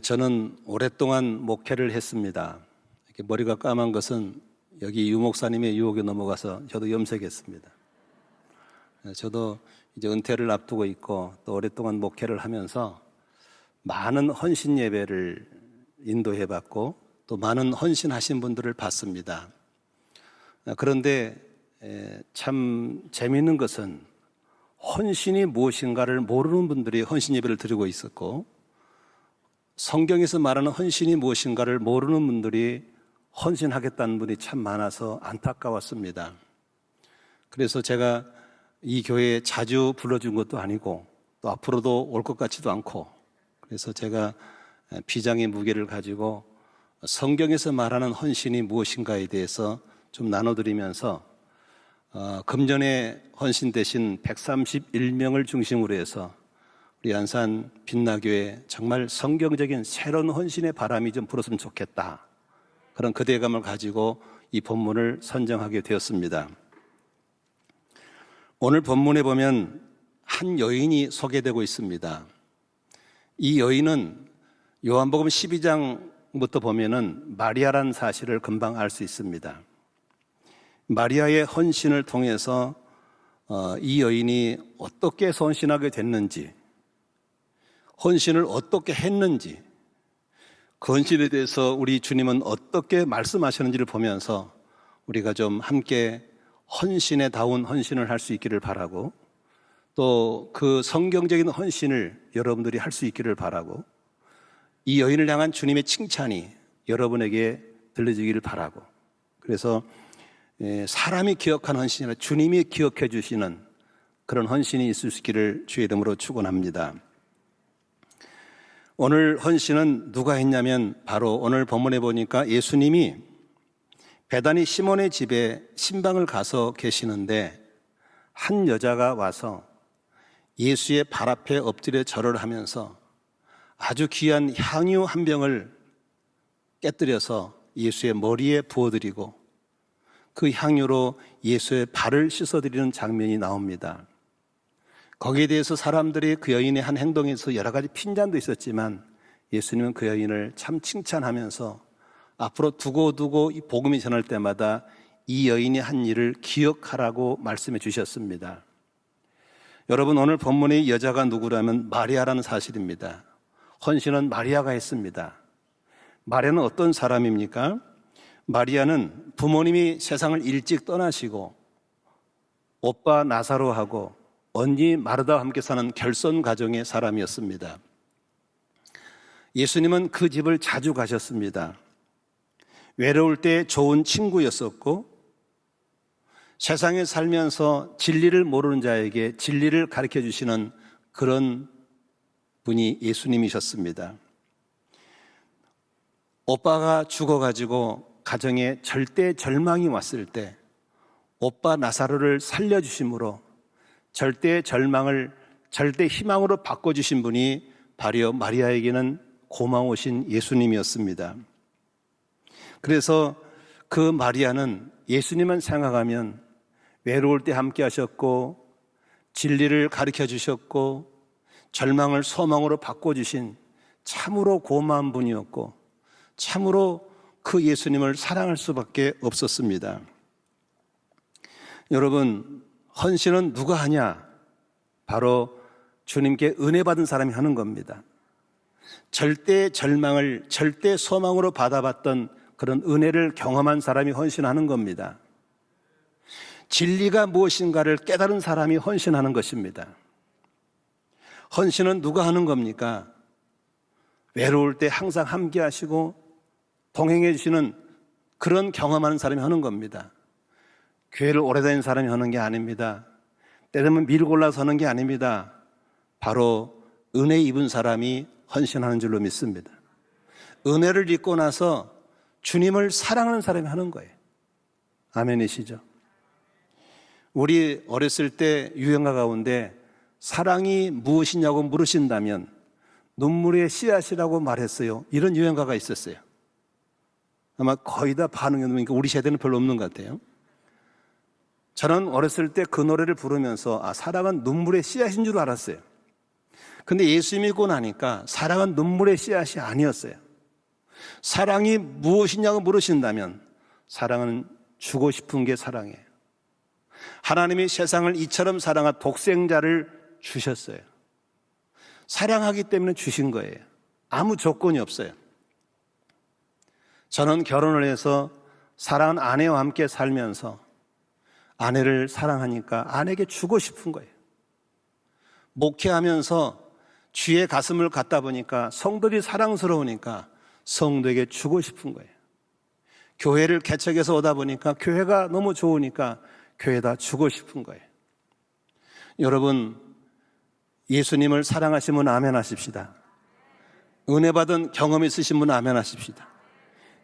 저는 오랫동안 목회를 했습니다. 이렇게 머리가 까만 것은 여기 유 목사님의 유혹에 넘어가서 저도 염색했습니다. 저도 이제 은퇴를 앞두고 있고 또 오랫동안 목회를 하면서 많은 헌신 예배를 인도해 봤고 또 많은 헌신하신 분들을 봤습니다. 그런데 참 재미있는 것은 헌신이 무엇인가를 모르는 분들이 헌신 예배를 드리고 있었고, 성경에서 말하는 헌신이 무엇인가를 모르는 분들이 헌신하겠다는 분이 참 많아서 안타까웠습니다. 그래서 제가 이 교회에 자주 불러준 것도 아니고 또 앞으로도 올 것 같지도 않고, 그래서 제가 비장의 무게를 가지고 성경에서 말하는 헌신이 무엇인가에 대해서 좀 나눠드리면서 금년에 헌신되신 131명을 중심으로 해서 우리 안산 빛나교회 정말 성경적인 새로운 헌신의 바람이 좀 불었으면 좋겠다, 그런 기대감을 가지고 이 본문을 선정하게 되었습니다. 오늘 본문에 보면 한 여인이 소개되고 있습니다. 이 여인은 요한복음 12장부터 보면은 마리아라는 사실을 금방 알 수 있습니다. 마리아의 헌신을 통해서 이 여인이 어떻게 헌신하게 됐는지, 헌신을 어떻게 했는지, 그 헌신에 대해서 우리 주님은 어떻게 말씀하셨는지를 보면서 우리가 좀 함께 헌신에 다운 헌신을 할 수 있기를 바라고, 또 그 성경적인 헌신을 여러분들이 할 수 있기를 바라고, 이 여인을 향한 주님의 칭찬이 여러분에게 들려지기를 바라고, 그래서 사람이 기억하는 헌신이 아니라 주님이 기억해 주시는 그런 헌신이 있을 수 있기를 주의 이름으로 축원합니다. 오늘 헌신은 누가 했냐면 바로 오늘 본문에 보니까 예수님이 베다니 시몬의 집에 신방을 가서 계시는데 한 여자가 와서 예수의 발 앞에 엎드려 절을 하면서 아주 귀한 향유 한 병을 깨뜨려서 예수의 머리에 부어드리고 그 향유로 예수의 발을 씻어드리는 장면이 나옵니다. 거기에 대해서 사람들이 그 여인의 한 행동에서 여러 가지 핀잔도 있었지만 예수님은 그 여인을 참 칭찬하면서 앞으로 두고두고 이 복음이 전할 때마다 이 여인이 한 일을 기억하라고 말씀해 주셨습니다. 여러분, 오늘 본문의 여자가 누구라면 마리아라는 사실입니다. 헌신은 마리아가 했습니다. 마리아는 어떤 사람입니까? 마리아는 부모님이 세상을 일찍 떠나시고 오빠 나사로하고 언니 마르다와 함께 사는 결손 가정의 사람이었습니다. 예수님은 그 집을 자주 가셨습니다. 외로울 때 좋은 친구였었고, 세상에 살면서 진리를 모르는 자에게 진리를 가르쳐 주시는 그런 분이 예수님이셨습니다. 오빠가 죽어가지고 가정에 절대 절망이 왔을 때 오빠 나사로를 살려주심으로 절대 절망을 절대 희망으로 바꿔주신 분이 바로 마리아에게는 고마우신 예수님이었습니다. 그래서 그 마리아는 예수님만 생각하면 외로울 때 함께 하셨고 진리를 가르쳐 주셨고 절망을 소망으로 바꿔주신 참으로 고마운 분이었고 참으로 그 예수님을 사랑할 수밖에 없었습니다. 여러분, 헌신은 누가 하냐? 바로 주님께 은혜 받은 사람이 하는 겁니다. 절대 절망을 절대 소망으로 받아봤던 그런 은혜를 경험한 사람이 헌신하는 겁니다. 진리가 무엇인가를 깨달은 사람이 헌신하는 것입니다. 헌신은 누가 하는 겁니까? 외로울 때 항상 함께 하시고 동행해 주시는 그런 경험하는 사람이 하는 겁니다. 교회를 오래 다닌 사람이 하는 게 아닙니다. 때로는 밀고 올라서 하는 게 아닙니다. 바로 은혜 입은 사람이 헌신하는 줄로 믿습니다. 은혜를 입고 나서 주님을 사랑하는 사람이 하는 거예요. 아멘이시죠? 우리 어렸을 때 유행가 가운데 사랑이 무엇이냐고 물으신다면 눈물의 씨앗이라고 말했어요. 이런 유행가가 있었어요. 아마 거의 다 반응이 없으니까 우리 세대는 별로 없는 것 같아요. 저는 어렸을 때 그 노래를 부르면서 사랑은 눈물의 씨앗인 줄 알았어요. 근데 예수 믿고 나니까 사랑은 눈물의 씨앗이 아니었어요. 사랑이 무엇이냐고 물으신다면 사랑은 주고 싶은 게 사랑이에요. 하나님이 세상을 이처럼 사랑한 독생자를 주셨어요. 사랑하기 때문에 주신 거예요. 아무 조건이 없어요. 저는 결혼을 해서 사랑하는 아내와 함께 살면서 아내를 사랑하니까 아내에게 주고 싶은 거예요. 목회하면서 주의 가슴을 갖다 보니까 성도들이 사랑스러우니까 성도에게 주고 싶은 거예요. 교회를 개척해서 오다 보니까 교회가 너무 좋으니까 교회에다 주고 싶은 거예요. 여러분, 예수님을 사랑하시면 아멘 하십시다. 은혜 받은 경험이 있으신 분 아멘 하십시다.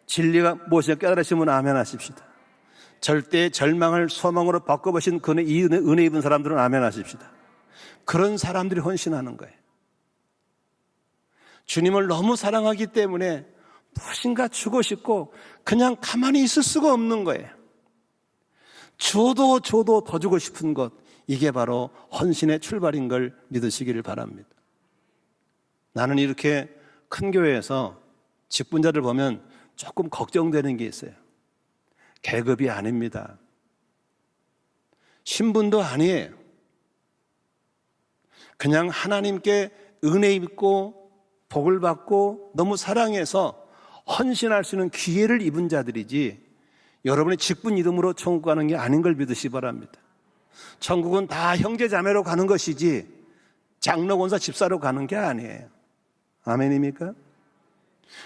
진리가 무엇인지 깨달으시면 아멘 하십시다. 절대 절망을 소망으로 바꿔보신 이 은혜 입은 사람들은 아멘 하십시다. 그런 사람들이 헌신하는 거예요. 주님을 너무 사랑하기 때문에 무엇인가 주고 싶고 그냥 가만히 있을 수가 없는 거예요. 줘도 더 주고 싶은 것, 이게 바로 헌신의 출발인 걸 믿으시기를 바랍니다. 나는 이렇게 큰 교회에서 직분자들 보면 조금 걱정되는 게 있어요. 계급이 아닙니다. 신분도 아니에요. 그냥 하나님께 은혜 입고 복을 받고 너무 사랑해서 헌신할 수 있는 기회를 입은 자들이지 여러분의 직분 이름으로 천국 가는 게 아닌 걸 믿으시기 바랍니다. 천국은 다 형제 자매로 가는 것이지 장로 권사 집사로 가는 게 아니에요. 아멘입니까?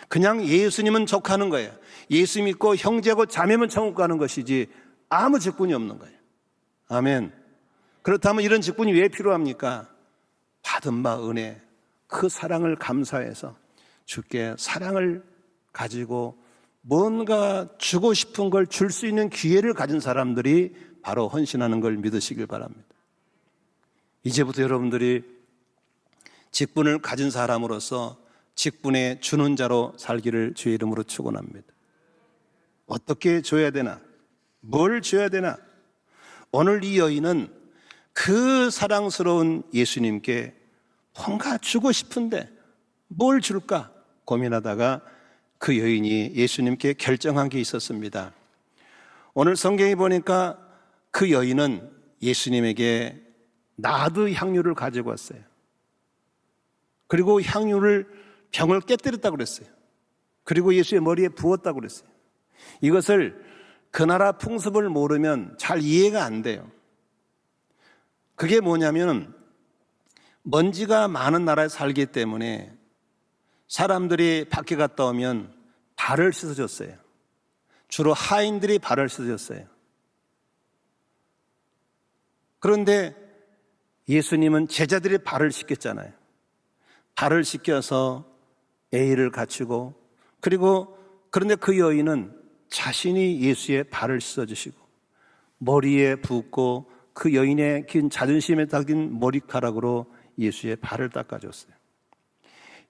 그냥 예수님은 족하는 거예요. 예수 믿고 형제고 자매면 천국 가는 것이지 아무 직분이 없는 거예요. 아멘. 그렇다면 이런 직분이 왜 필요합니까? 받은 바 은혜, 그 사랑을 감사해서 주께 사랑을 가지고 뭔가 주고 싶은 걸 줄 수 있는 기회를 가진 사람들이 바로 헌신하는 걸 믿으시길 바랍니다. 이제부터 여러분들이 직분을 가진 사람으로서 직분에 주는 자로 살기를 주의 이름으로 축원합니다. 어떻게 줘야 되나? 뭘 줘야 되나? 오늘 이 여인은 그 사랑스러운 예수님께 뭔가 주고 싶은데 뭘 줄까 고민하다가 그 여인이 예수님께 결정한 게 있었습니다. 오늘 성경에 보니까 그 여인은 예수님에게 나드 향유를 가지고 왔어요. 그리고 향유를 병을 깨뜨렸다고 그랬어요. 그리고 예수의 머리에 부었다고 그랬어요. 이것을 그 나라 풍습을 모르면 잘 이해가 안 돼요. 그게 뭐냐면 먼지가 많은 나라에 살기 때문에 사람들이 밖에 갔다 오면 발을 씻어줬어요. 주로 하인들이 발을 씻어줬어요. 그런데 예수님은 제자들이 발을 씻겼잖아요. 발을 씻겨서 예의를 갖추고 그런데 그 여인은 자신이 예수의 발을 씻어주시고 머리에 붓고 그 여인의 긴 자존심에 닦인 머리카락으로 예수의 발을 닦아줬어요.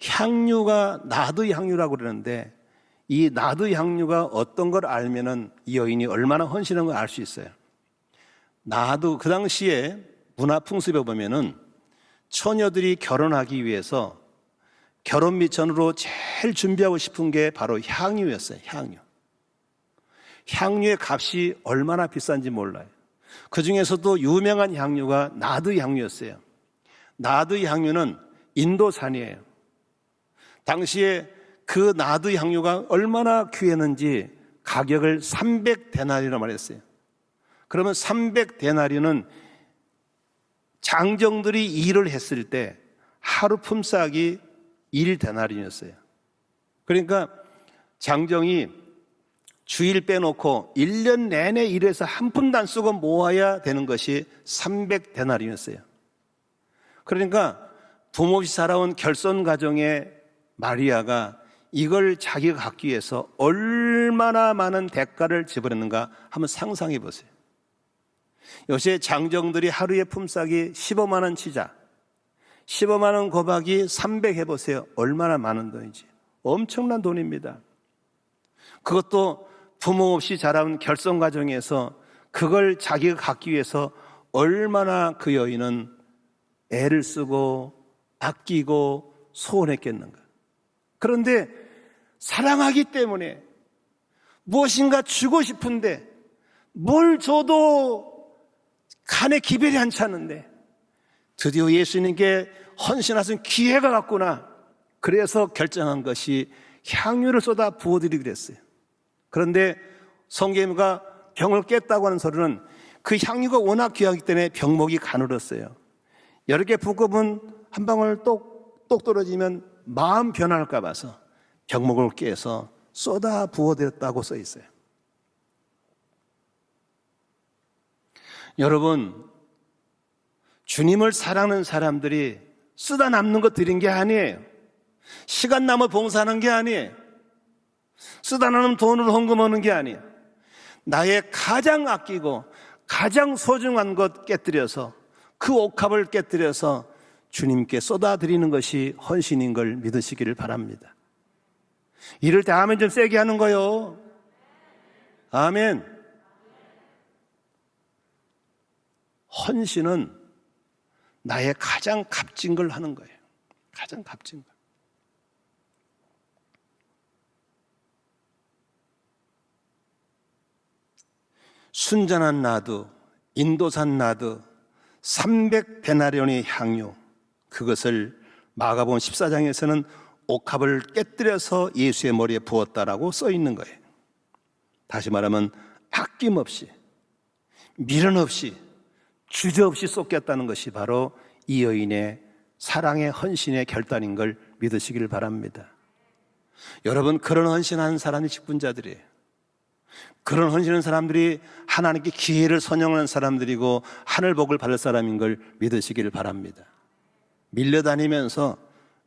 향유가 나드 향유라고 그러는데 이 나드 향유가 어떤 걸 알면은 이 여인이 얼마나 헌신한 걸 알 수 있어요. 나드 그 당시에 문화 풍습에 보면은 처녀들이 결혼하기 위해서 결혼 미천으로 제일 준비하고 싶은 게 바로 향유였어요. 향유의 값이 얼마나 비싼지 몰라요. 그 중에서도 유명한 향유가 나드 향유였어요. 나드 향유는 인도산이에요. 당시에 그 나드 향유가 얼마나 귀했는지 가격을 300데나리로 말했어요. 그러면 300데나리는 장정들이 일을 했을 때 하루 품삯이 1데나리였어요. 그러니까 장정이 주일 빼놓고 1년 내내 일해서 한 푼도 안 쓰고 모아야 되는 것이 300데나리였어요. 그러니까 부모 없이 살아온 결손 가정의 마리아가 이걸 자기가 갖기 위해서 얼마나 많은 대가를 지불했는가 한번 상상해 보세요. 요새 장정들이 하루에 품삯이 15만 원 치자. 15만 원 곱하기 300 해보세요. 얼마나 많은 돈인지. 엄청난 돈입니다. 그것도 부모 없이 자라온 결손 가정에서 그걸 자기가 갖기 위해서 얼마나 그 여인은 애를 쓰고 아끼고 소원했겠는가? 그런데 사랑하기 때문에 무엇인가 주고 싶은데 뭘 줘도 간에 기별이 안 차는데 드디어 예수님께 헌신하신 기회가 왔구나. 그래서 결정한 것이 향유를 쏟아 부어드리기로 했어요. 그런데 성경가 병을 깼다고 하는 소리는 그 향유가 워낙 귀하기 때문에 병목이 가늘었어요. 여러 개 붓고면 한 방울 똑 떨어지면 마음 변할까 봐서 병목을 깨서 쏟아 부어드렸다고 써 있어요. 여러분, 주님을 사랑하는 사람들이 쓰다 남는 거 드린 게 아니에요. 시간 남아 봉사하는 게 아니에요. 쓰다 남은 돈을 헌금하는 게 아니에요. 나의 가장 아끼고 가장 소중한 것 깨뜨려서 그 옥합을 깨뜨려서 주님께 쏟아드리는 것이 헌신인 걸 믿으시기를 바랍니다. 이럴 때 아멘 좀 세게 하는 거요. 아멘. 헌신은 나의 가장 값진 걸 하는 거예요. 가장 값진 걸. 순전한 나두, 인도산 나두, 300데나리온의 향유, 그것을 마가복음 14장에서는 옥합을 깨뜨려서 예수의 머리에 부었다라고 써 있는 거예요. 다시 말하면 아낌없이, 미련 없이, 주저없이 쏟겠다는 것이 바로 이 여인의 사랑의 헌신의 결단인 걸 믿으시길 바랍니다. 여러분, 그런 헌신하는 사람이 직분자들이에요. 그런 헌신하는 사람들이 하나님께 기회를 선영하는 사람들이고 하늘복을 받을 사람인 걸 믿으시길 바랍니다. 밀려다니면서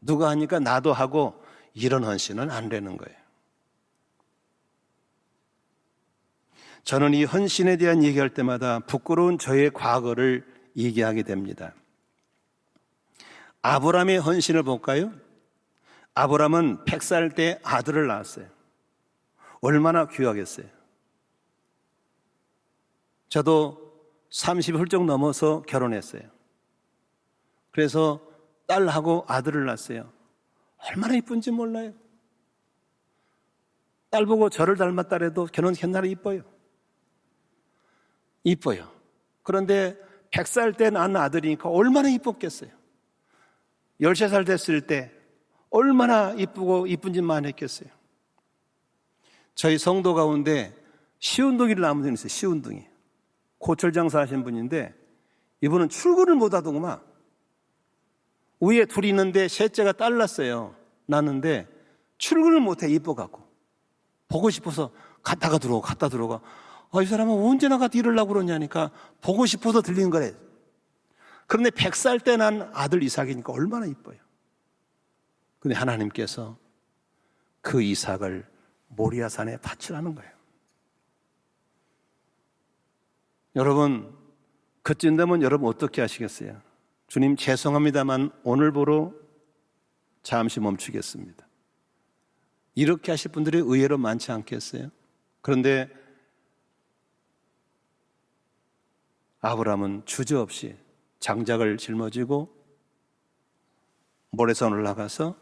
누가 하니까 나도 하고 이런 헌신은 안 되는 거예요. 저는 이 헌신에 대한 얘기할 때마다 부끄러운 저의 과거를 얘기하게 됩니다. 아브라함의 헌신을 볼까요? 아브라함은 100살 때 아들을 낳았어요. 얼마나 귀하겠어요. 저도 30이 훌쩍 넘어서 결혼했어요. 그래서 딸하고 아들을 낳았어요. 얼마나 이쁜지 몰라요. 딸 보고 저를 닮았다래도 결혼 옛날에 이뻐요. 이뻐요. 그런데 100살 때 낳은 아들이니까 얼마나 이뻤겠어요. 13살 됐을 때 얼마나 이쁘고 이쁜 짓만 했겠어요. 저희 성도 가운데 시운둥이를 낳은 분이 있어요. 시운둥이. 고철 장사하신 분인데 이분은 출근을 못 하더구만. 위에 둘이 있는데 셋째가 딸 낳았어요. 낳는데 출근을 못해 이뻐갖고. 보고 싶어서 갔다가 들어오고 이 사람은 언제나 가서 이러려고 그러냐니까 보고 싶어서 들리는 거래. 그런데 100살 때 난 아들 이삭이니까 얼마나 이뻐요. 근데 하나님께서 그 이삭을 모리아산에 바치라는 거예요. 여러분, 그쯤 되면 여러분 어떻게 하시겠어요? 주님 죄송합니다만 오늘부로 잠시 멈추겠습니다. 이렇게 하실 분들이 의외로 많지 않겠어요? 그런데 아브라함은 주저없이 장작을 짊어지고 모래산 올라가서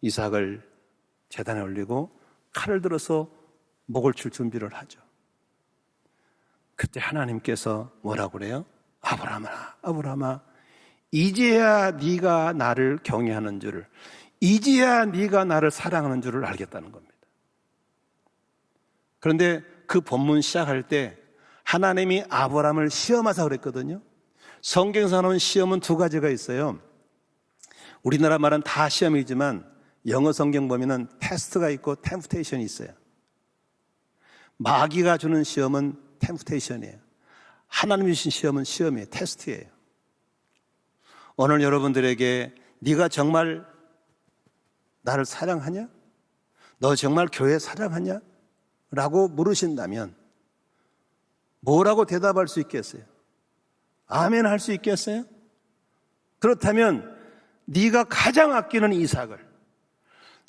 이삭을 제단에 올리고 칼을 들어서 목을 칠 준비를 하죠. 그때 하나님께서 뭐라고 그래요? 아브라함아, 이제야 네가 나를 경외하는 줄을, 이제야 네가 나를 사랑하는 줄을 알겠다는 겁니다. 그런데 그 본문 시작할 때 하나님이 아브라함을 시험하사 그랬거든요. 성경에서 나오는 시험은 두 가지가 있어요. 우리나라 말은 다 시험이지만 영어 성경 보면은 테스트가 있고 템프테이션이 있어요. 마귀가 주는 시험은 템프테이션이에요. 하나님이 주신 시험은 시험이에요. 테스트예요. 오늘 여러분들에게 네가 정말 나를 사랑하냐? 너 정말 교회 사랑하냐? 라고 물으신다면 뭐라고 대답할 수 있겠어요? 아멘 할 수 있겠어요? 그렇다면 네가 가장 아끼는 이삭을,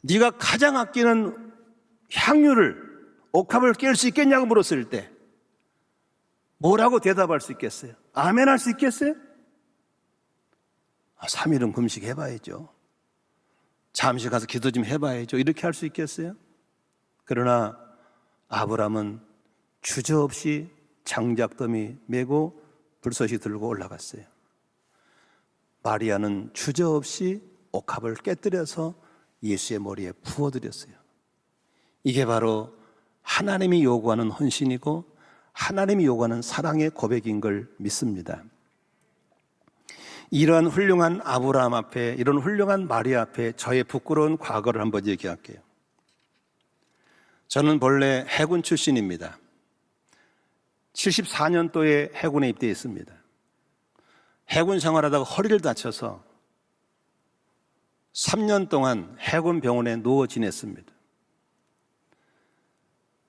네가 가장 아끼는 향유를, 옥합을 깰 수 있겠냐고 물었을 때 뭐라고 대답할 수 있겠어요? 아멘 할 수 있겠어요? 3일은 금식 해봐야죠. 잠시 가서 기도 좀 해봐야죠. 이렇게 할 수 있겠어요? 그러나 아브라함은 주저없이 장작더미 메고 불솥이 들고 올라갔어요. 마리아는 주저없이 옥합을 깨뜨려서 예수의 머리에 부어드렸어요. 이게 바로 하나님이 요구하는 헌신이고 하나님이 요구하는 사랑의 고백인 걸 믿습니다. 이러한 훌륭한 아브라함 앞에, 이런 훌륭한 마리아 앞에 저의 부끄러운 과거를 한번 얘기할게요. 저는 본래 해군 출신입니다. 74년도에 해군에 입대했습니다. 해군 생활하다가 허리를 다쳐서 3년 동안 해군 병원에 누워 지냈습니다.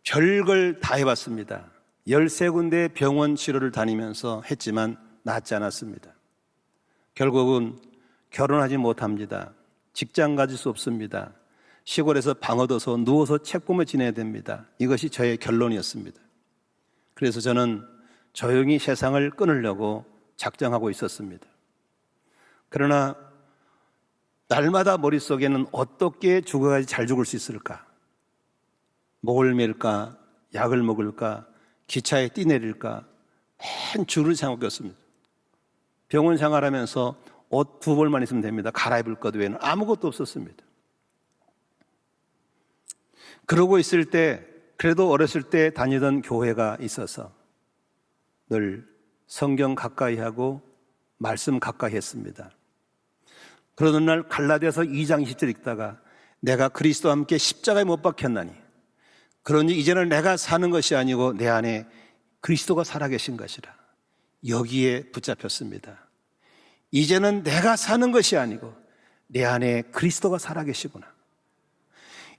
별걸 다 해봤습니다. 13군데 병원 치료를 다니면서 했지만 낫지 않았습니다. 결국은 결혼하지 못합니다. 직장 가질 수 없습니다. 시골에서 방 얻어서 누워서 책 보며 지내야 됩니다. 이것이 저의 결론이었습니다. 그래서 저는 조용히 세상을 끊으려고 작정하고 있었습니다. 그러나 날마다 머릿속에는 어떻게 죽어야지 잘 죽을 수 있을까? 목을 맬까? 약을 먹을까? 기차에 뛰내릴까? 맨 줄을 생각했습니다. 병원 생활하면서 옷 2벌만 있으면 됩니다. 갈아입을 것 외에는 아무것도 없었습니다. 그러고 있을 때, 그래도 어렸을 때 다니던 교회가 있어서 늘 성경 가까이 하고 말씀 가까이 했습니다. 그러던 날 갈라디아서 2장 20절 읽다가 내가 그리스도와 함께 십자가에 못 박혔나니 그러니 이제는 내가 사는 것이 아니고 내 안에 그리스도가 살아계신 것이라. 여기에 붙잡혔습니다. 이제는 내가 사는 것이 아니고 내 안에 그리스도가 살아계시구나.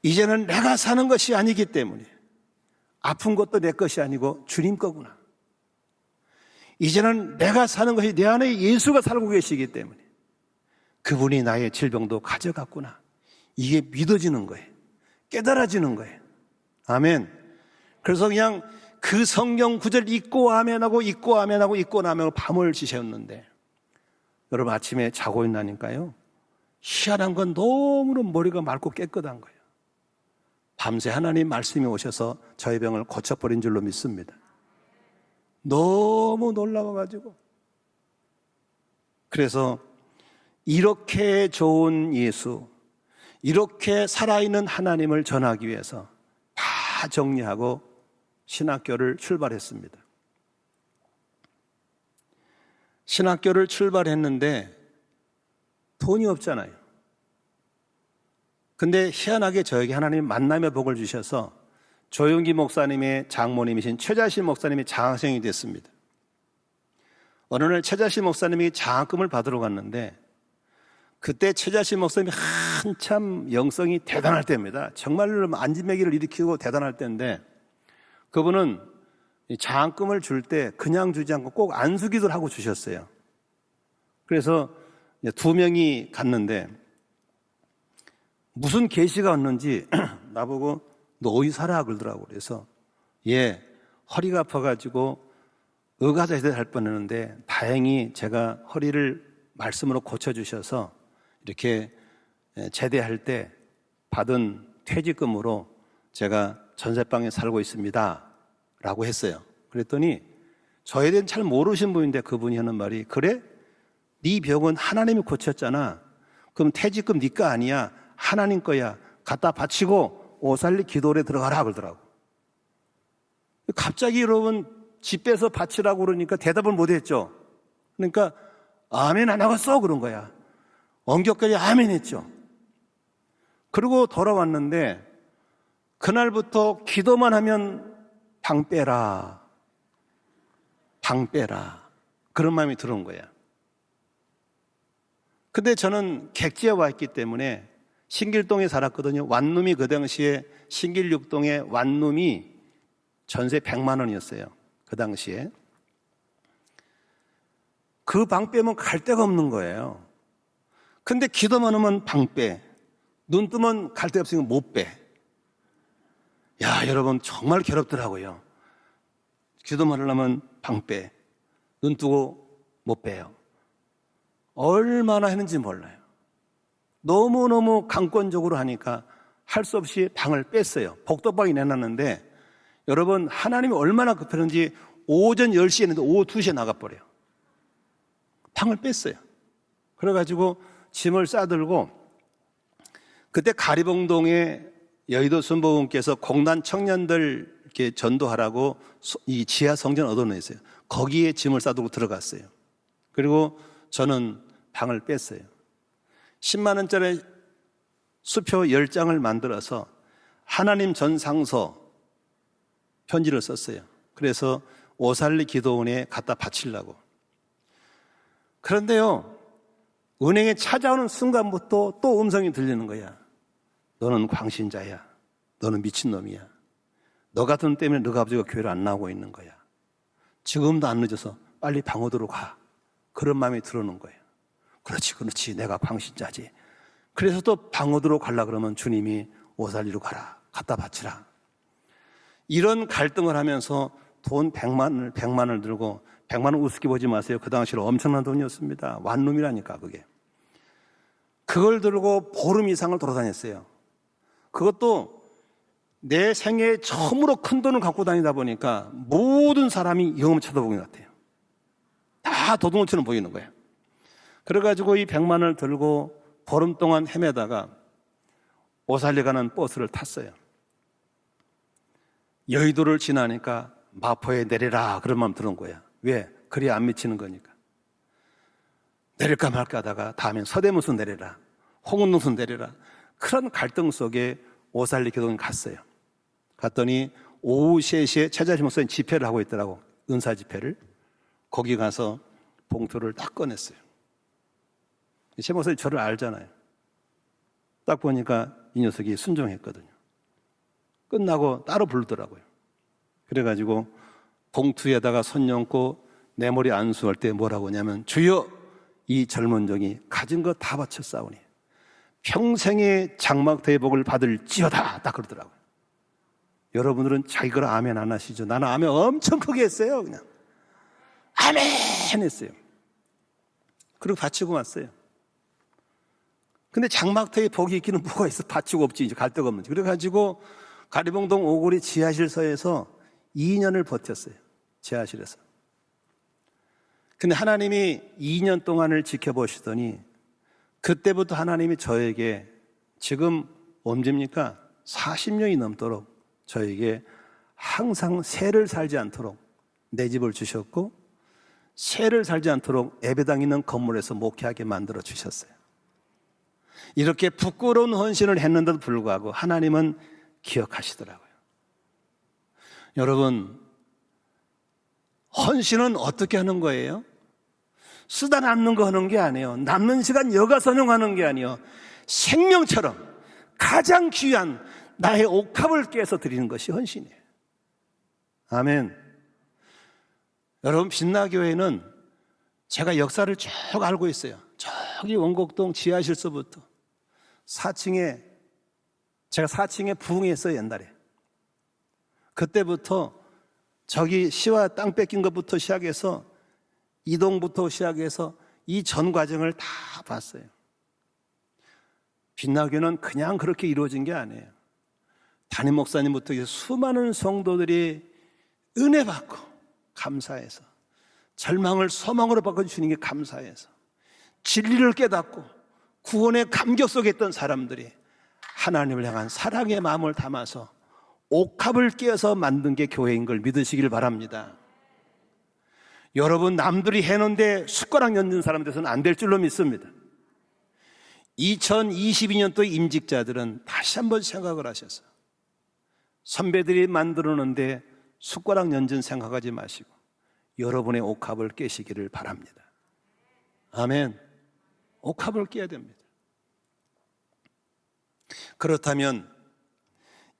이제는 내가 사는 것이 아니기 때문에 아픈 것도 내 것이 아니고 주님 거구나. 이제는 내가 사는 것이 내 안에 예수가 살고 계시기 때문에 그분이 나의 질병도 가져갔구나. 이게 믿어지는 거예요. 깨달아지는 거예요. 아멘. 그래서 그냥 그 성경 구절 읽고 아멘하고 읽고 아멘하고 읽고 아멘하고 밤을 지새웠는데 여러분 아침에 자고 있나니까요. 희한한 건 너무나 머리가 맑고 깨끗한 거예요. 밤새 하나님 말씀이 오셔서 저의 병을 고쳐버린 줄로 믿습니다. 너무 놀라워가지고. 그래서 이렇게 좋은 예수, 이렇게 살아있는 하나님을 전하기 위해서 다 정리하고 신학교를 출발했습니다. 신학교를 출발했는데 돈이 없잖아요. 근데 희한하게 저에게 하나님이 만남의 복을 주셔서 조용기 목사님의 장모님이신 최자실 목사님이 장학생이 됐습니다. 어느 날 최자실 목사님이 장학금을 받으러 갔는데 그때 최자실 목사님이 한참 영성이 대단할 때입니다. 정말로 안진매기를 일으키고 대단할 때인데 그분은 장학금을 줄 때 그냥 주지 않고 꼭 안수기도를 하고 주셨어요. 그래서 2명이 갔는데 무슨 계시가 왔는지 나보고 너 어디 살아? 그러더라고. 그래서 허리가 아파가지고 의가자세대 할 뻔했는데 다행히 제가 허리를 말씀으로 고쳐주셔서 이렇게 제대할 때 받은 퇴직금으로 제가 전세방에 살고 있습니다 라고 했어요. 그랬더니 저에 대해서 잘 모르신 분인데 그분이 하는 말이 그래? 네 병은 하나님이 고쳤잖아. 그럼 퇴직금 네 거 아니야. 하나님 거야. 갖다 바치고 오살리 기도에 들어가라 그러더라고. 갑자기 여러분 집에서 바치라고 그러니까 대답을 못했죠. 그러니까 아멘 안 하고 써 그런 거야. 엉격까지 아멘 했죠. 그리고 돌아왔는데 그날부터 기도만 하면 방 빼라 그런 마음이 들어온 거야. 근데 저는 객지에 와 있기 때문에 신길동에 살았거든요. 완룸이 그 당시에 신길 6동에 완룸이 전세 100만 원이었어요. 그 당시에. 그 방 빼면 갈 데가 없는 거예요. 근데 기도만 하면 방 빼. 눈 뜨면 갈 데 없으니까 못 빼. 야, 여러분 정말 괴롭더라고요. 기도만 하려면 방 빼. 눈 뜨고 못 빼요. 얼마나 했는지 몰라요. 너무너무 강권적으로 하니까 할 수 없이 방을 뺐어요. 복도방이 내놨는데 여러분, 하나님이 얼마나 급했는지 오전 10시에 했는데 오후 2시에 나가버려요. 방을 뺐어요. 그래가지고 짐을 싸들고, 그때 가리봉동에 여의도 순복음께서 공단 청년들 이렇게 전도하라고 이 지하 성전 얻어냈어요. 거기에 짐을 싸들고 들어갔어요. 그리고 저는 방을 뺐어요. 10만 원짜리 수표 10장을 만들어서 하나님 전상서 편지를 썼어요. 그래서 오살리 기도원에 갖다 바치려고. 그런데요, 은행에 찾아오는 순간부터 또 음성이 들리는 거야. 너는 광신자야. 너는 미친놈이야. 너 같은 놈 때문에 너가 아버지가 교회를 안 나오고 있는 거야. 지금도 안 늦어서 빨리 방어도로 가. 그런 마음이 들어오는 거예요. 그렇지, 내가 광신자지. 그래서 또 방어도로 가려고 그러면 주님이 오살리로 가라, 갖다 바치라. 이런 갈등을 하면서 돈 100만 원을 들고, 100만 원 우습게 보지 마세요. 그 당시로 엄청난 돈이었습니다. 완룸이라니까 그게. 그걸 들고 보름 이상을 돌아다녔어요. 그것도 내 생애에 처음으로 큰 돈을 갖고 다니다 보니까 모든 사람이 영을 쳐다보는 것 같아요. 다 도둑놈처럼 보이는 거예요. 그래가지고 이 100만 원을 들고 보름 동안 헤매다가 오살리 가는 버스를 탔어요. 여의도를 지나니까 마포에 내리라 그런 마음 드는 거야. 왜? 그리 안 미치는 거니까. 내릴까 말까 하다가 다음엔 서대문선 내리라, 홍은동선 내리라. 그런 갈등 속에 오살리 교동에 갔어요. 갔더니 오후 3시에 최자실 목사님 집회를 하고 있더라고. 은사 집회를. 거기 가서 봉투를 딱 꺼냈어요. 최 목사님 저를 알잖아요. 딱 보니까 이 녀석이 순종했거든요. 끝나고 따로 부르더라고요. 그래가지고 봉투에다가 손 얹고 내 머리 안수할 때 뭐라고 하냐면, 주여, 이 젊은 종이 가진 거 다 바쳐 싸우니 평생의 장막대의 복을 받을지어다, 딱 그러더라고요. 여러분들은 자기 걸 아멘 안 하시죠? 나는 아멘 엄청 크게 했어요. 그냥 아멘 했어요. 그리고 바치고 왔어요. 근데 장막대의 복이 있기는 뭐가 있어? 바치고 없지, 이제 갈 데가 없는지. 그래가지고 가리봉동 오거리 지하실서에서 2년을 버텼어요. 지하실에서. 근데 하나님이 2년 동안을 지켜보시더니 그때부터 하나님이 저에게, 지금 언제입니까? 40년이 넘도록 저에게 항상 새를 살지 않도록 내 집을 주셨고, 새를 살지 않도록 예배당 있는 건물에서 목회하게 만들어 주셨어요. 이렇게 부끄러운 헌신을 했는데도 불구하고 하나님은 기억하시더라고요. 여러분, 헌신은 어떻게 하는 거예요? 쓰다 남는 거 하는 게 아니에요. 남는 시간 여가선용하는 게 아니에요. 생명처럼 가장 귀한 나의 옥합을 깨서 드리는 것이 헌신이에요. 아멘. 여러분, 빛나교회는 제가 역사를 쭉 알고 있어요. 저기 원곡동 지하실서부터 4층에, 제가 4층에 부흥했어요, 옛날에. 그때부터 저기 시와 땅 뺏긴 것부터 시작해서 이동부터 시작해서 이 전 과정을 다 봤어요. 빛나교는 그냥 그렇게 이루어진 게 아니에요. 담임 목사님부터 수많은 성도들이 은혜 받고 감사해서, 절망을 소망으로 바꿔주시는 게 감사해서, 진리를 깨닫고 구원의 감격 속에 있던 사람들이 하나님을 향한 사랑의 마음을 담아서 옥합을 깨어서 만든 게 교회인 걸 믿으시길 바랍니다. 여러분, 남들이 해놓은데 숟가락 얹는 사람 돼서는 안 될 줄로 믿습니다. 2022년도 임직자들은 다시 한번 생각을 하셔서 선배들이 만들어 놓는데 숟가락 얹은 생각하지 마시고 여러분의 옥합을 깨시기를 바랍니다. 아멘. 옥합을 깨야 됩니다. 그렇다면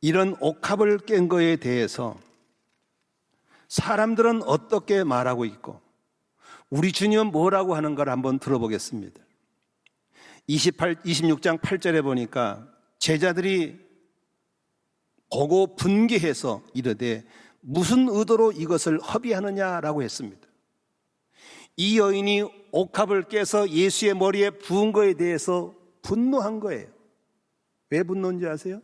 이런 옥합을 깬 거에 대해서 사람들은 어떻게 말하고 있고 우리 주님은 뭐라고 하는가를 한번 들어보겠습니다. 26장 8절에 보니까 제자들이 보고 분개해서 이르되 무슨 의도로 이것을 허비하느냐라고 했습니다. 이 여인이 옥합을 깨서 예수의 머리에 부은 거에 대해서 분노한 거예요. 왜 분노인지 아세요?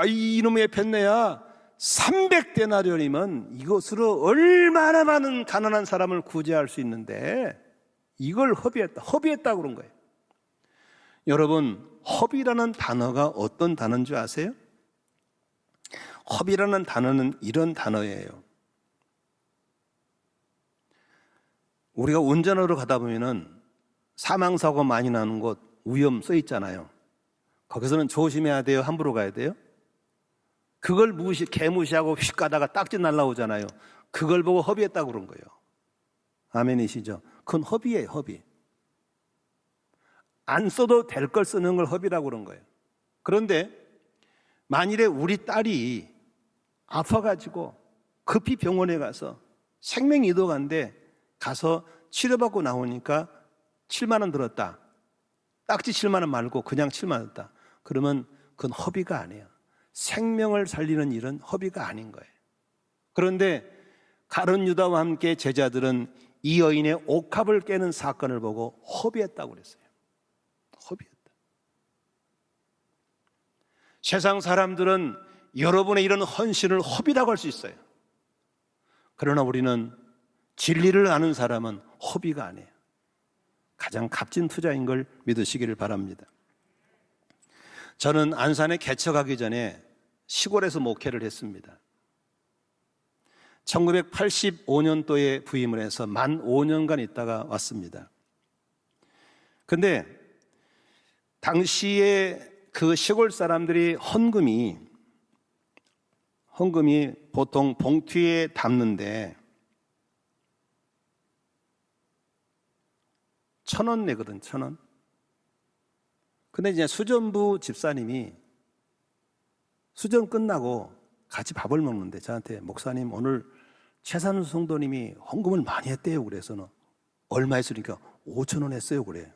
이놈의 뱃내야, 300데나리온이면 이것으로 얼마나 많은 가난한 사람을 구제할 수 있는데 이걸 허비했다 그런 거예요. 여러분, 허비라는 단어가 어떤 단어인 줄 아세요? 허비라는 단어는 이런 단어예요. 우리가 운전하러 가다 보면은 사망사고 많이 나는 곳 위험 써 있잖아요. 거기서는 조심해야 돼요? 함부로 가야 돼요? 그걸 개무시하고 휙 가다가 딱지 날라오잖아요. 그걸 보고 허비했다고 그런 거예요. 아멘이시죠? 그건 허비예요, 허비. 안 써도 될 걸 쓰는 걸 허비라고 그런 거예요. 그런데 만일에 우리 딸이 아파가지고 급히 병원에 가서 생명이 이동한데 가서 치료받고 나오니까 7만 원 들었다. 딱지 7만 원 말고 그냥 7만 원 들었다. 그러면 그건 허비가 아니에요. 생명을 살리는 일은 허비가 아닌 거예요. 그런데 가룟 유다와 함께 제자들은 이 여인의 옥합을 깨는 사건을 보고 허비했다고 그랬어요. 허비했다. 세상 사람들은 여러분의 이런 헌신을 허비라고 할 수 있어요. 그러나 우리는 진리를 아는 사람은 허비가 아니에요. 가장 값진 투자인 걸 믿으시기를 바랍니다. 저는 안산에 개척하기 전에 시골에서 목회를 했습니다. 1985년도에 부임을 해서 만 5년간 있다가 왔습니다. 근데 당시에 그 시골 사람들이 헌금이 보통 봉투에 담는데 1,000원 내거든, 1,000원. 근데 이제 수전부 집사님이 수전 끝나고 같이 밥을 먹는데 저한테 목사님 오늘 최산우 성도님이 헌금을 많이 했대요. 그래서는 얼마 했으니까 5,000원 했어요. 그래.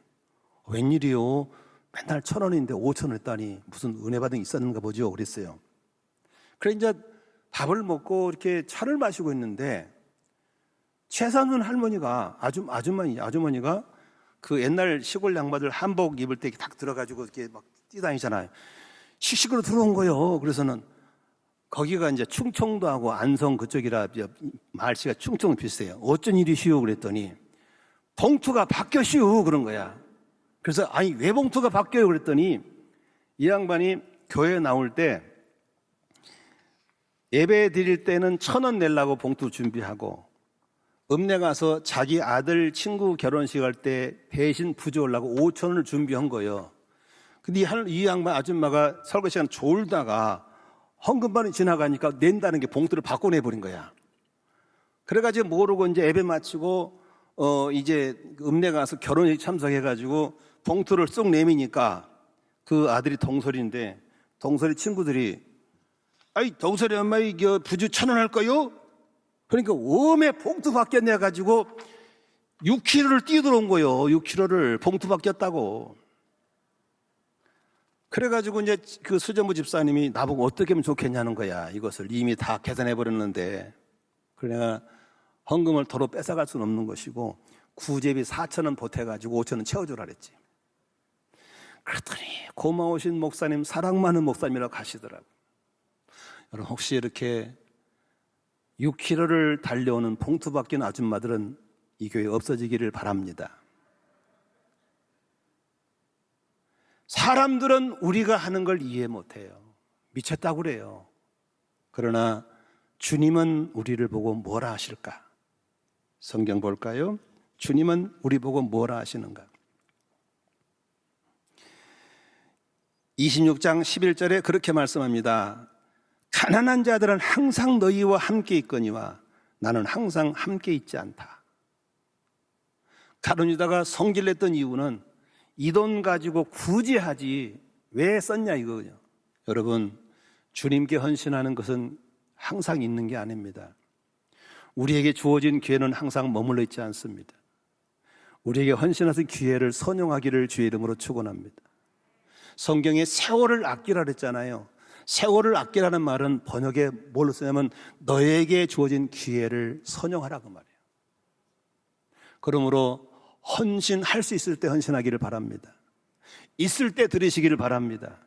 웬일이요? 맨날 1,000원인데 5,000원 했다니 무슨 은혜 받은 게 있었는가 보죠. 그랬어요. 그래 이제 밥을 먹고 이렇게 차를 마시고 있는데 최산우 할머니가 아주머니가 그 옛날 시골 양반들 한복 입을 때 딱 들어가지고 이렇게 막 뛰다니잖아요. 시식으로 들어온 거예요. 그래서는 거기가 이제 충청도하고 안성 그쪽이라 말씨가 충청 비슷해요. 어쩐 일이시오? 그랬더니 봉투가 바뀌었시오 그런 거야. 그래서 아니 왜 봉투가 바뀌어요? 그랬더니 이 양반이 교회에 나올 때 예배 드릴 때는 1,000원 내려고 봉투 준비하고 읍내 가서 자기 아들 친구 결혼식 할 때 대신 부져오려고 5,000원을 준비한 거예요. 근데 이 양반 아줌마가 설거 시간 졸다가 헌금반이 지나가니까 낸다는 게 봉투를 바꿔내버린 거야. 그래가지고 모르고 이제 예배 마치고 이제 읍내 가서 결혼식 참석해가지고 봉투를 쏙 내미니까 그 아들이 동설인데 동설이 친구들이 아이 동설이 엄마 이거 부주 1,000원 할 거요? 그러니까 웜에 봉투 바뀌었네가지고 6kg를 뛰어들어온 거예요. 6kg를 봉투 바뀌었다고. 그래가지고 이제 그 수전부 집사님이 나보고 어떻게 하면 좋겠냐는 거야. 이것을 이미 다 계산해버렸는데. 그래 내가 헌금을 도로 뺏어갈 수는 없는 것이고 구제비 4,000원 보태가지고 5,000원 채워주라 그랬지. 그랬더니 고마우신 목사님, 사랑 많은 목사님이라고 하시더라고. 여러분 혹시 이렇게 6km를 달려오는 봉투 바뀐 아줌마들은 이 교회에 없어지기를 바랍니다. 사람들은 우리가 하는 걸 이해 못해요. 미쳤다고 그래요. 그러나 주님은 우리를 보고 뭐라 하실까? 성경 볼까요? 주님은 우리 보고 뭐라 하시는가? 26장 11절에 그렇게 말씀합니다. 가난한 자들은 항상 너희와 함께 있거니와 나는 항상 함께 있지 않다. 가룟 유다가 성질 냈던 이유는 이 돈 가지고 굳이 하지 왜 썼냐 이거요. 여러분 주님께 헌신하는 것은 항상 있는 게 아닙니다. 우리에게 주어진 기회는 항상 머물러 있지 않습니다. 우리에게 헌신하신 기회를 선용하기를 주의 이름으로 축원합니다. 성경에 세월을 아끼라 그랬잖아요. 세월을 아끼라는 말은 번역에 뭘로 쓰냐면 너에게 주어진 기회를 선용하라 그 말이에요. 그러므로 헌신할 수 있을 때 헌신하기를 바랍니다. 있을 때 드리시기를 바랍니다.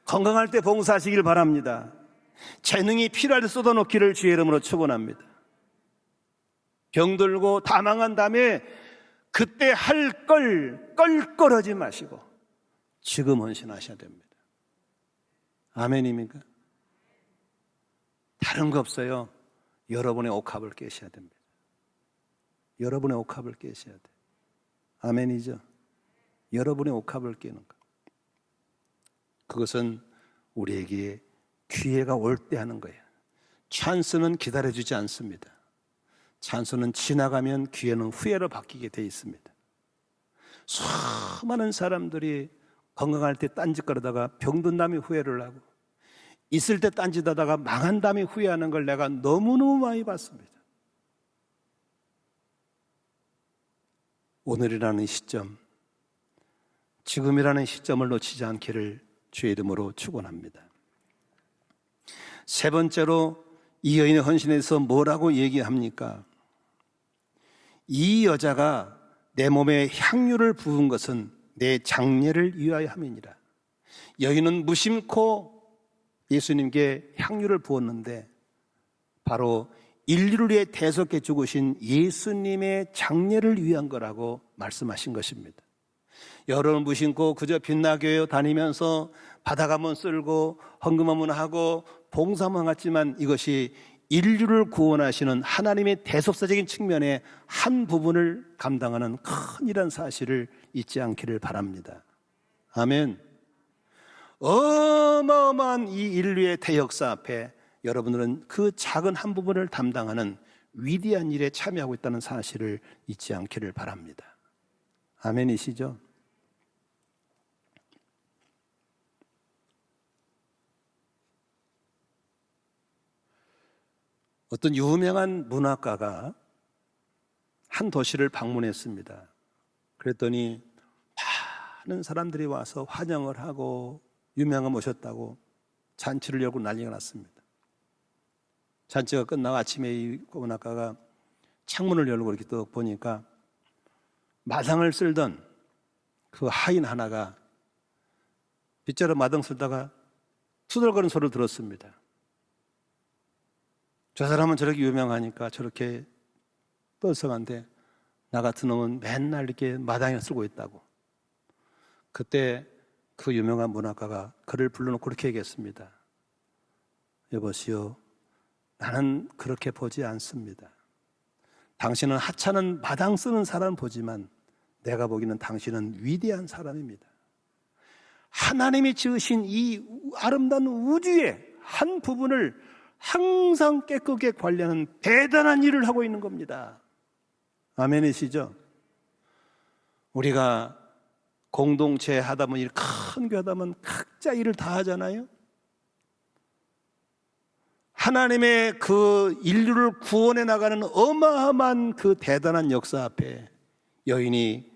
건강할 때 봉사하시기를 바랍니다. 재능이 필요할 때 쏟아놓기를 주의 이름으로 축원합니다. 병들고 다 망한 다음에 그때 할 걸 껄껄하지 마시고 지금 헌신하셔야 됩니다. 아멘입니까? 다른 거 없어요. 여러분의 옥합을 깨셔야 됩니다. 여러분의 옥합을 깨셔야 돼요. 아멘이죠? 여러분의 옥합을 깨는 것. 그것은 우리에게 기회가 올 때 하는 거예요. 찬스는 기다려주지 않습니다. 찬스는 지나가면 기회는 후회로 바뀌게 돼 있습니다. 수많은 사람들이 건강할 때 딴짓거리다가 병든 다음에 후회를 하고 있을 때 딴짓하다가 망한 다음에 후회하는 걸 내가 너무너무 많이 봤습니다. 오늘이라는 시점, 지금이라는 시점을 놓치지 않기를 주의 이름으로 축원합니다. 세 번째로 이 여인의 헌신에서 뭐라고 얘기합니까? 이 여자가 내 몸에 향유를 부은 것은 내 장례를 위하여 함이니라. 여인은 무심코 예수님께 향유를 부었는데 바로 인류를 위해 대속해 죽으신 예수님의 장례를 위한 거라고 말씀하신 것입니다. 여러분 무심코 그저 빛나교회 다니면서 바닥 한번 쓸고 헌금 한번 하고 봉사만 같지만 이것이 인류를 구원하시는 하나님의 대속사적인 측면의 한 부분을 감당하는 큰이란 사실을 잊지 않기를 바랍니다. 아멘. 어마어마한 이 인류의 대역사 앞에 여러분들은 그 작은 한 부분을 담당하는 위대한 일에 참여하고 있다는 사실을 잊지 않기를 바랍니다. 아멘이시죠? 어떤 유명한 문학가가 한 도시를 방문했습니다. 그랬더니 많은 사람들이 와서 환영을 하고 유명한 모셨다고 잔치를 열고 난리가 났습니다. 잔치가 끝나고 아침에 이 문학가가 창문을 열고 이렇게 또 보니까 마당을 쓸던 그 하인 하나가 빗자루 마당 쓸다가 투덜거리는 소리를 들었습니다. 저 사람은 저렇게 유명하니까 저렇게 뻘썩한데 나 같은 놈은 맨날 이렇게 마당에 쓰고 있다고. 그때 그 유명한 문학가가 그를 불러놓고 그렇게 얘기했습니다. 여보시오, 나는 그렇게 보지 않습니다. 당신은 하찮은 마당 쓰는 사람 보지만 내가 보기에는 당신은 위대한 사람입니다. 하나님이 지으신 이 아름다운 우주의 한 부분을 항상 깨끗하게 관리하는 대단한 일을 하고 있는 겁니다. 아멘이시죠? 우리가 공동체 하다 보면 큰 교회 하다 보면 각자 일을 다 하잖아요. 하나님의 그 인류를 구원해 나가는 어마어마한 그 대단한 역사 앞에 여인이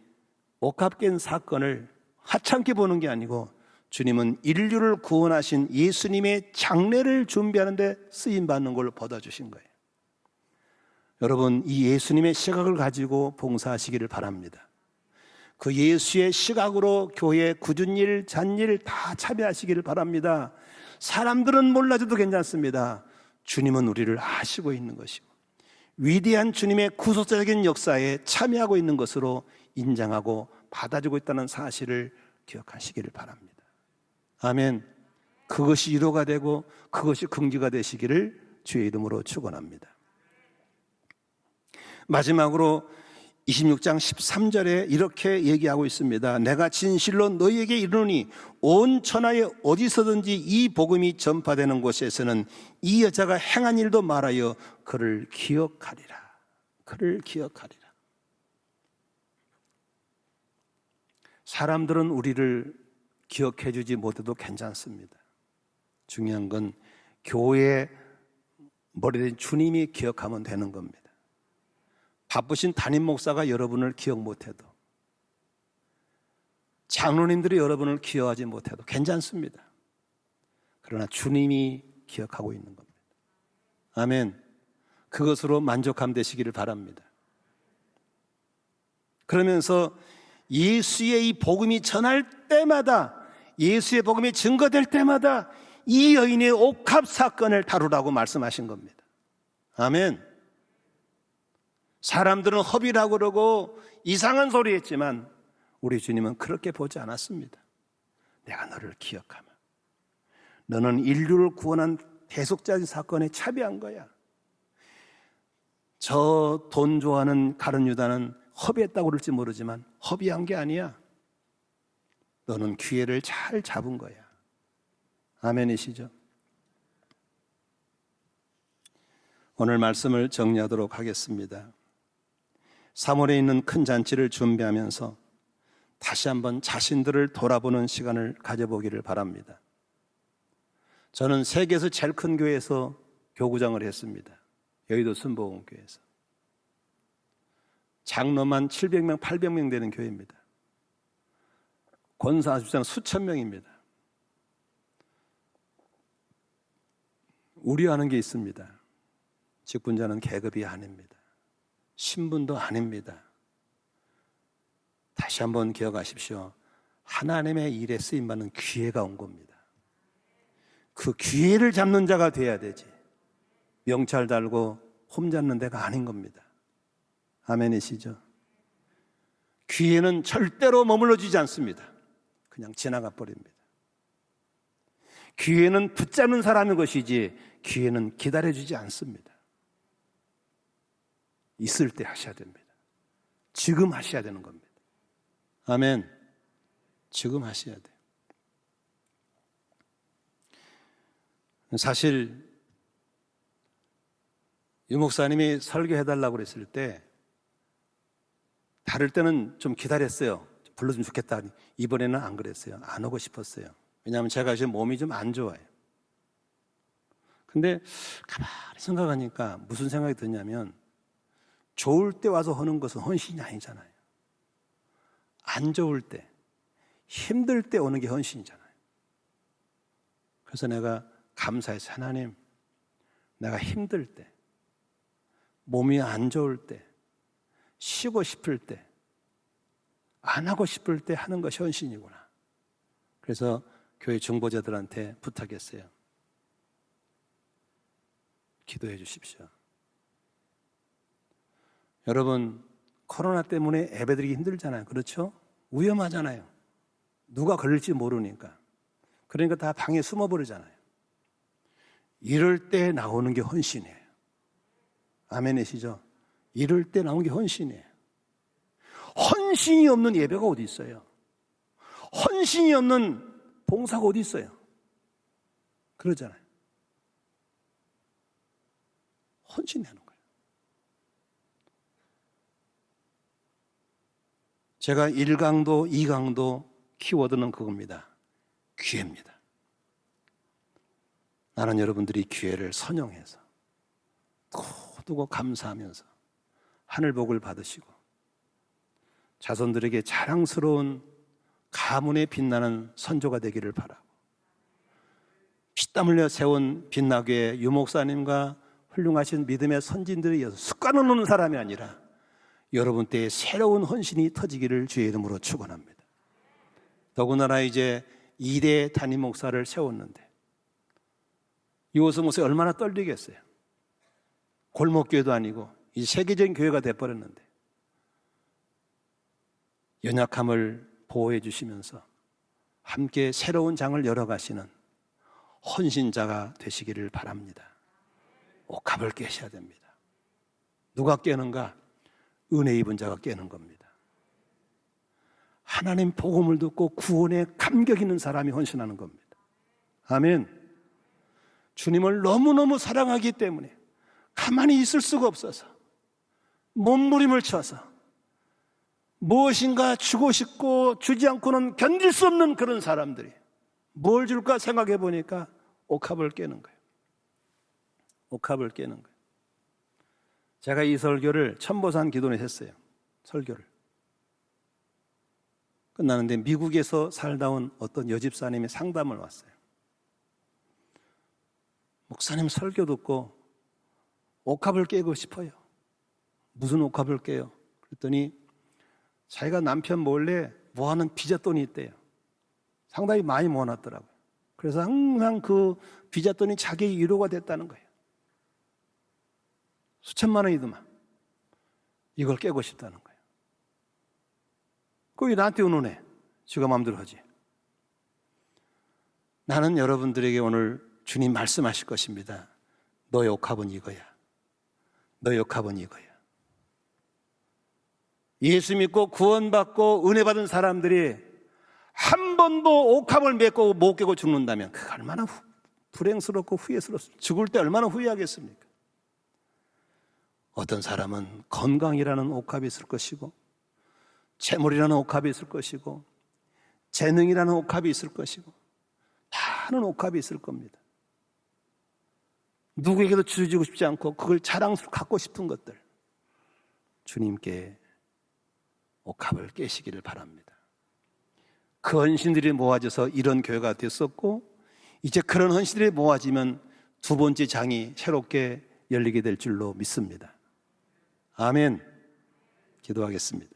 옥합 깬 사건을 하찮게 보는 게 아니고 주님은 인류를 구원하신 예수님의 장례를 준비하는데 쓰임받는 걸 받아주신 거예요. 여러분, 이 예수님의 시각을 가지고 봉사하시기를 바랍니다. 그 예수의 시각으로 교회 굳은 일, 잔일 다 참여하시기를 바랍니다. 사람들은 몰라줘도 괜찮습니다. 주님은 우리를 아시고 있는 것이고 위대한 주님의 구속자적인 역사에 참여하고 있는 것으로 인정하고 받아주고 있다는 사실을 기억하시기를 바랍니다. 아멘. 그것이 위로가 되고 그것이 긍지가 되시기를 주의 이름으로 축원합니다. 마지막으로 26장 13절에 이렇게 얘기하고 있습니다. 내가 진실로 너희에게 이르노니 온 천하에 어디서든지 이 복음이 전파되는 곳에서는 이 여자가 행한 일도 말하여 그를 기억하리라. 그를 기억하리라. 사람들은 우리를 기억해 주지 못해도 괜찮습니다. 중요한 건 교회의 머리된 주님이 기억하면 되는 겁니다. 바쁘신 담임 목사가 여러분을 기억 못해도, 장로님들이 여러분을 기억하지 못해도 괜찮습니다. 그러나 주님이 기억하고 있는 겁니다. 아멘. 그것으로 만족함 되시기를 바랍니다. 그러면서 예수의 이 복음이 전할 때마다, 예수의 복음이 증거될 때마다 이 여인의 옥합 사건을 다루라고 말씀하신 겁니다. 아멘. 사람들은 허비라고 그러고 이상한 소리 했지만 우리 주님은 그렇게 보지 않았습니다. 내가 너를 기억하마. 너는 인류를 구원한 대속자의 사건에 참여한 거야. 저 돈 좋아하는 가룟 유다는 허비했다고 그럴지 모르지만 허비한 게 아니야. 너는 기회를 잘 잡은 거야. 아멘이시죠? 오늘 말씀을 정리하도록 하겠습니다. 3월에 있는 큰 잔치를 준비하면서 다시 한번 자신들을 돌아보는 시간을 가져보기를 바랍니다. 저는 세계에서 제일 큰 교회에서 교구장을 했습니다. 여의도 순복음교회에서. 장로만 700명, 800명 되는 교회입니다. 권사 집사는 수천 명입니다. 우려하는 게 있습니다. 직분자는 계급이 아닙니다. 신분도 아닙니다. 다시 한번 기억하십시오. 하나님의 일에 쓰임받는 기회가 온 겁니다. 그 기회를 잡는 자가 돼야 되지, 명찰 달고 홈 잡는 데가 아닌 겁니다. 아멘이시죠? 기회는 절대로 머물러지지 않습니다. 그냥 지나가 버립니다. 기회는 붙잡는 사람인 것이지 기회는 기다려주지 않습니다. 있을 때 하셔야 됩니다. 지금 하셔야 되는 겁니다. 아멘. 지금 하셔야 돼요. 사실 유 목사님이 설교해달라고 그랬을 때 다를 때는 좀 기다렸어요. 불러주면 좋겠다. 이번에는 안 그랬어요. 안 오고 싶었어요. 왜냐하면 제가 지금 몸이 좀 안 좋아요. 근데 가만히 생각하니까 무슨 생각이 드냐면, 좋을 때 와서 하는 것은 헌신이 아니잖아요. 안 좋을 때, 힘들 때 오는 게 헌신이잖아요. 그래서 내가 감사해서, 하나님, 내가 힘들 때, 몸이 안 좋을 때, 쉬고 싶을 때, 안 하고 싶을 때 하는 것이 헌신이구나. 그래서 교회 중보자들한테 부탁했어요. 기도해 주십시오. 여러분, 코로나 때문에 예배드리기 힘들잖아요. 그렇죠? 위험하잖아요. 누가 걸릴지 모르니까. 그러니까 다 방에 숨어버리잖아요. 이럴 때 나오는 게 헌신이에요. 아멘이시죠? 이럴 때 나오는 게 헌신이에요. 헌신이 없는 예배가 어디 있어요? 헌신이 없는 봉사가 어디 있어요? 그러잖아요. 헌신이 하는 거예요. 제가 1강도 2강도 키워드는 그겁니다. 기회입니다. 나는 여러분들이 기회를 선용해서 두고 감사하면서 하늘 복을 받으시고 자손들에게 자랑스러운 가문에 빛나는 선조가 되기를 바라고, 피땀 흘려 세운 빛나게 유목사님과 훌륭하신 믿음의 선진들에 이어서 습관을 놓는 사람이 아니라 여러분 때에 새로운 헌신이 터지기를 주의 이름으로 축원합니다. 더군다나 이제 2대 담임 목사를 세웠는데 이호수 목사가 얼마나 떨리겠어요. 골목교회도 아니고 이제 세계적인 교회가 돼버렸는데 연약함을 보호해 주시면서 함께 새로운 장을 열어가시는 헌신자가 되시기를 바랍니다. 옥합을 깨셔야 됩니다. 누가 깨는가? 은혜 입은 자가 깨는 겁니다. 하나님 복음을 듣고 구원에 감격 있는 사람이 헌신하는 겁니다. 아멘. 주님을 너무너무 사랑하기 때문에 가만히 있을 수가 없어서 몸부림을 쳐서 무엇인가 주고 싶고 주지 않고는 견딜 수 없는 그런 사람들이 뭘 줄까 생각해 보니까 옥합을 깨는 거예요. 옥합을 깨는 거예요. 제가 이 설교를 천보산 기도원에 했어요. 설교를. 끝나는데 미국에서 살다 온 어떤 여집사님이 상담을 왔어요. 목사님 설교 듣고 옥합을 깨고 싶어요. 무슨 옥합을 깨요? 그랬더니 자기가 남편 몰래 모아놓은 비잣돈이 있대요. 상당히 많이 모아놨더라고요. 그래서 항상 그 비잣돈이 자기의 위로가 됐다는 거예요. 수천만 원이더만 이걸 깨고 싶다는 거예요. 그게 나한테 의논해. 지가 마음대로 하지. 나는 여러분들에게 오늘 주님 말씀하실 것입니다. 너의 옥합은 이거야. 너의 옥합은 이거야. 예수 믿고 구원받고 은혜 받은 사람들이 한 번도 옥합을 맺고 못 깨고 죽는다면 그게 얼마나 불행스럽고 후회스럽습니까? 죽을 때 얼마나 후회하겠습니까? 어떤 사람은 건강이라는 옥합이 있을 것이고, 재물이라는 옥합이 있을 것이고, 재능이라는 옥합이 있을 것이고, 많은 옥합이 있을 겁니다. 누구에게도 주어지고 싶지 않고 그걸 자랑스럽게 갖고 싶은 것들, 주님께 옥합을 깨시기를 바랍니다. 그 헌신들이 모아져서 이런 교회가 됐었고, 이제 그런 헌신들이 모아지면 두 번째 장이 새롭게 열리게 될 줄로 믿습니다. 아멘. 기도하겠습니다.